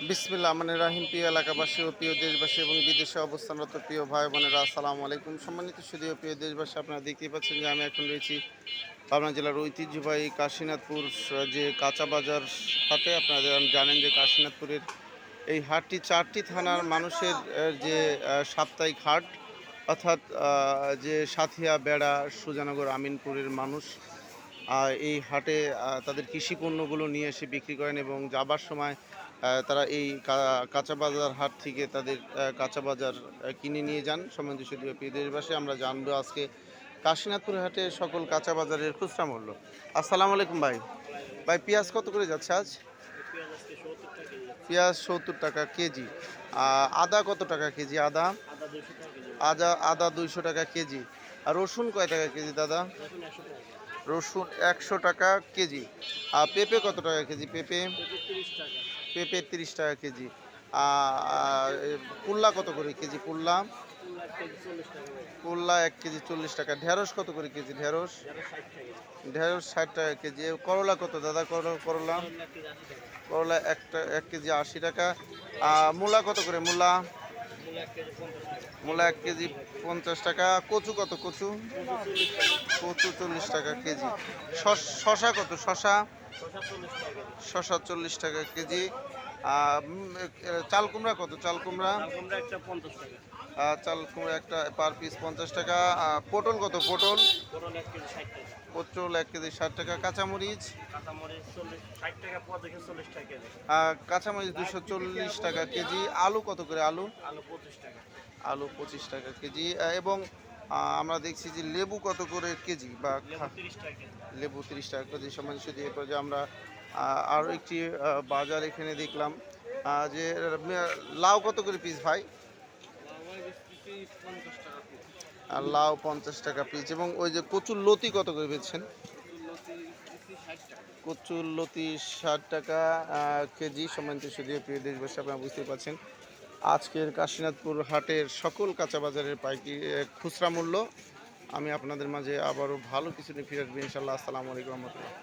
বিসমিল্লাহ মানে রাহিম। প্রিয় এলাকাবাসী ও প্রিয় দেশবাসী এবং বিদেশে অবস্থানরত প্রিয় ভাই বোনেরা, আসসালামু আলাইকুম। সম্মানিত সুধীয় প্রিয় দেশবাসী, আপনারা দেখতেই পাচ্ছেন যে আমি এখন রয়েছি পাবনা জেলার ঐতিহ্যবাহী কাশীনাথপুর যে কাঁচা বাজার হাটে। আপনারা জানেন যে কাশীনাথপুরের এই হাটটি 4টি থানার মানুষের যে সাপ্তাহিক হাট, অর্থাৎ যে সাথিয়া, বেড়া, সুজানগর, আমিনপুরের মানুষ এই হাটে তাদের কৃষি পণ্যগুলো নিয়ে এসে বিক্রি করেন এবং যাবার সময় তারা এই কাঁচা বাজার হাট থেকে তাদের কাঁচা বাজার কিনে নিয়ে যান। সম্বন্ধে শুধু প্রিয় দেশবাসী, আমরা জানবো আজকে কাশীনাথপুর হাটে সকল কাঁচা বাজারের খুচরা মূল্য। আসসালামু আলাইকুম ভাই। ভাই, পেঁয়াজ কত করে যাচ্ছে আজ? পেঁয়াজ 70 টাকা কেজি। আদা কত টাকা কেজি? আদা আদা আদা 200 টাকা কেজি। আর রসুন কয় টাকা কেজি দাদা? রসুন 100 টাকা কেজি। আর পেঁপে কত টাকা কেজি? পেঁপে পেঁপে 30 টাকা কেজি। আর পুল্লা কত করে কেজি? পুল্লা পুল্লা 1 কেজি 40 টাকা। ঢেঁড়স কত করে কেজি? ঢেঁড়স ঢেঁড়স 60 টাকা কেজি। করলা কত দাদা? করলা করলা 1 কেজি 80 টাকা। মূলা কত করে? মূলা মূলা 1 কেজি 50 টাকা। কচু কত? কচু কচু 40 টাকা কেজি। শশা কত? শশা শশা 40 টাকা কেজি। চাল কুমড়া কত? চাল কুমড়া চাল কুমড়া একটা পার পিস 50 টাকা। পটল কত? পটল পটল 1 কেজি 60 টাকা। কাঁচামরিচ কাঁচামরিচ 240 টাকা কেজি। আলু কত করে? আলু আলু 25 টাকা কেজি। এবং আমরা দেখছি যে লেবু কত করে কেজি? বা লেবু 30 টাকা কেজি। সময় শুধু এরপর যে আমরা আরও একটি বাজার এখানে দেখলাম যে লাউ কত করে পিস ভাই? আর লাউ 50 টাকা পিস। এবং ওই যে কচুর লতি কত করে বেচছেন? কচুর লতি 60 টাকা কেজি। সম্মানিত সুধী প্রিয় দেশবাসী, আপনারা বুঝতে পারছেন আজকের কাশীনাথপুর হাটের সকল কাঁচা বাজারের খুচরা মূল্য। আমি আপনাদের মাঝে আবারও ভালো কিছু নিয়ে ফিরে আসবো ইনশাল্লাহ। আসসালামু আলাইকুম রহমতুল্লাহ।